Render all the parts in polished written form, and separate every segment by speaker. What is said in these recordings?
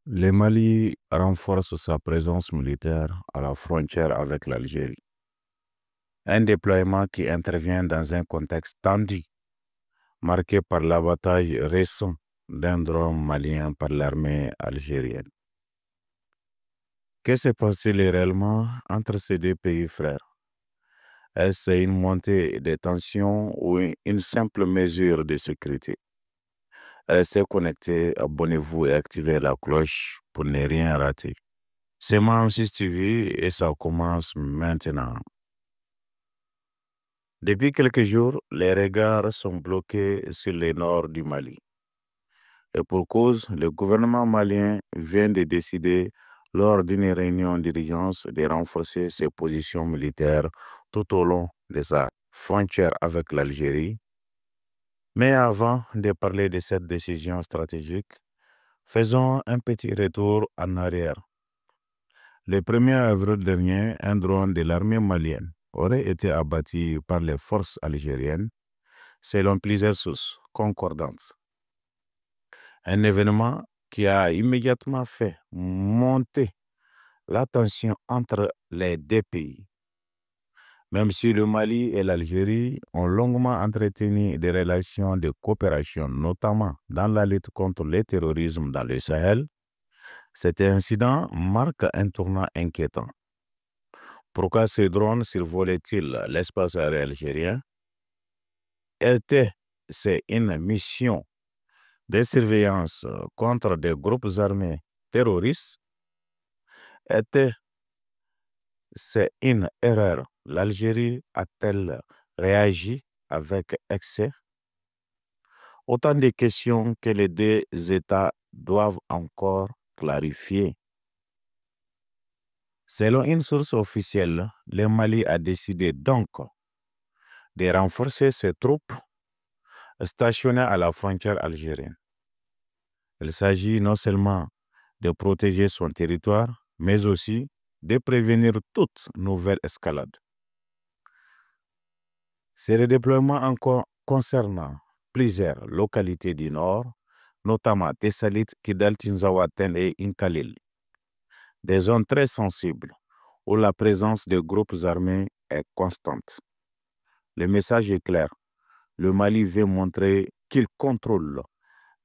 Speaker 1: Le Mali renforce sa présence militaire à la frontière avec l'Algérie. Un déploiement qui intervient dans un contexte tendu, marqué par l'abattage récent d'un drone malien par l'armée algérienne. Que s'est passé réellement entre ces deux pays frères? Est-ce une montée des tensions ou une simple mesure de sécurité? Restez connectés, abonnez-vous et activez la cloche pour ne rien rater. C'est Mamsis TV et ça commence maintenant. Depuis quelques jours, les regards sont bloqués sur le nord du Mali. Et pour cause, le gouvernement malien vient de décider, lors d'une réunion d'urgence, de renforcer ses positions militaires tout au long de sa frontière avec l'Algérie. Mais avant de parler de cette décision stratégique, faisons un petit retour en arrière. Le 1er avril dernier, un drone de l'armée malienne aurait été abattu par les forces algériennes, selon plusieurs sources concordantes. Un événement qui a immédiatement fait monter la tension entre les deux pays. Même si le Mali et l'Algérie ont longuement entretenu des relations de coopération, notamment dans la lutte contre le terrorisme dans le Sahel, cet incident marque un tournant inquiétant. Pourquoi ce drone survolait-il l'espace aérien algérien? C'est une mission de surveillance contre des groupes armés terroristes? C'est une erreur? L'Algérie a-t-elle réagi avec excès? Autant de questions que les deux États doivent encore clarifier. Selon une source officielle, le Mali a décidé donc de renforcer ses troupes stationnées à la frontière algérienne. Il s'agit non seulement de protéger son territoire, mais aussi de prévenir toute nouvelle escalade. Ces redéploiements encore concernant plusieurs localités du nord, notamment Tessalit, Kidal, Tinzawaten et Inkalil, des zones très sensibles où la présence de groupes armés est constante. Le message est clair. Le Mali veut montrer qu'il contrôle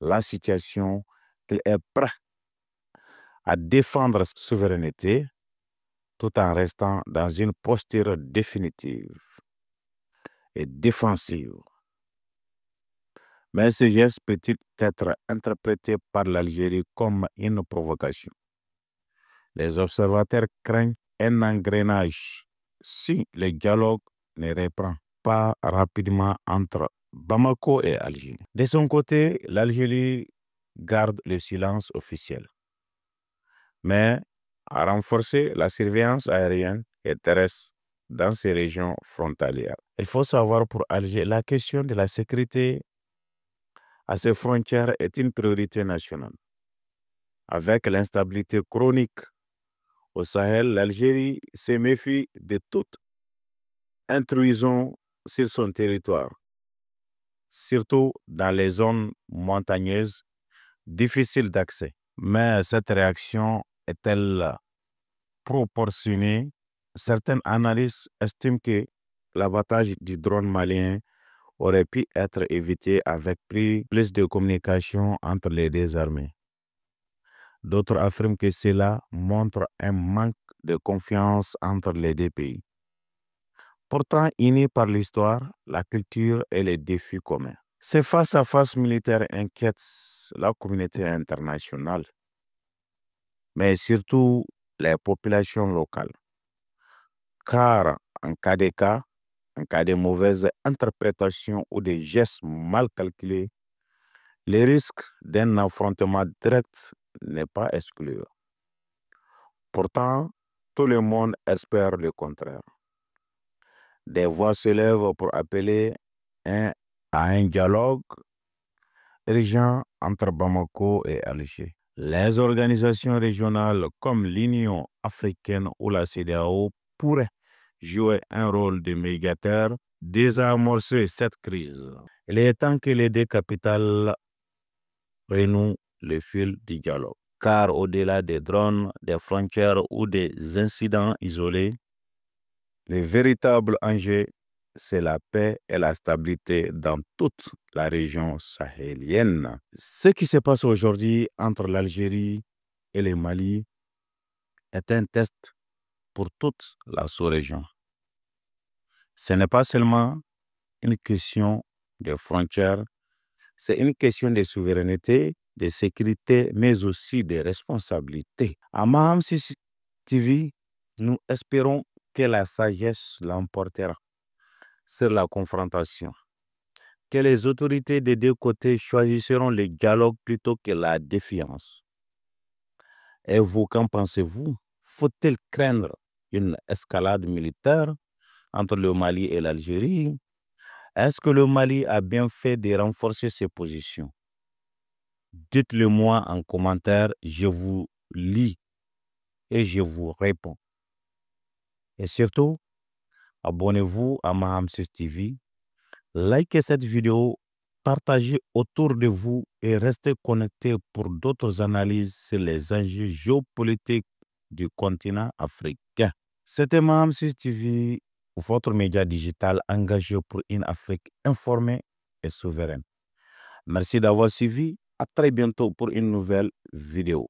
Speaker 1: la situation, qu'il est prêt à défendre sa souveraineté tout en restant dans une posture définitive et défensive. Mais ce geste peut-il être interprété par l'Algérie comme une provocation? Les observateurs craignent un engrenage si le dialogue ne reprend pas rapidement entre Bamako et Alger. De son côté, l'Algérie garde le silence officiel, mais a renforcé la surveillance aérienne et terrestre dans ces régions frontalières. Il faut savoir pour Alger, la question de la sécurité à ses frontières est une priorité nationale. Avec l'instabilité chronique au Sahel, l'Algérie se méfie de toute intrusion sur son territoire, surtout dans les zones montagneuses difficiles d'accès. Mais cette réaction est-elle proportionnée? Certaines analystes estiment que l'abattage du drone malien aurait pu être évité avec plus de communication entre les deux armées. D'autres affirment que cela montre un manque de confiance entre les deux pays. Pourtant unis par l'histoire, la culture et les défis communs. Ces face-à-face militaires inquiètent la communauté internationale, mais surtout les populations locales. Car en cas de mauvaise interprétation ou de gestes mal calculés, le risque d'un affrontement direct n'est pas exclu. Pourtant, tout le monde espère le contraire. Des voix se lèvent pour appeler à un dialogue urgent entre Bamako et Alger. Les organisations régionales comme l'Union africaine ou la CEDEAO pourraient jouer un rôle de médiateur, désamorcer cette crise. Il est temps que les deux capitales renouent le fil du dialogue. car au-delà des drones, des frontières ou des incidents isolés, le véritable enjeu, c'est la paix et la stabilité dans toute la région sahélienne. Ce qui se passe aujourd'hui entre l'Algérie et le Mali est un test pour toute la sous-région. Ce n'est pas seulement une question de frontières, c'est une question de souveraineté, de sécurité, mais aussi de responsabilité. À Maham 6 TV, nous espérons que la sagesse l'emportera sur la confrontation, que les autorités des deux côtés choisiront le dialogue plutôt que la défiance. Et vous, qu'en pensez-vous? Faut-il craindre une escalade militaire entre le Mali et l'Algérie? Est-ce que le Mali a bien fait de renforcer ses positions? Dites-le moi en commentaire, je vous lis et je vous réponds. Et surtout, abonnez-vous à Maham 6 TV, likez cette vidéo, partagez autour de vous et restez connectés pour d'autres analyses sur les enjeux géopolitiques du continent africain. C'était Maham 6 TV, votre média digital engagé pour une Afrique informée et souveraine. Merci d'avoir suivi. À très bientôt pour une nouvelle vidéo.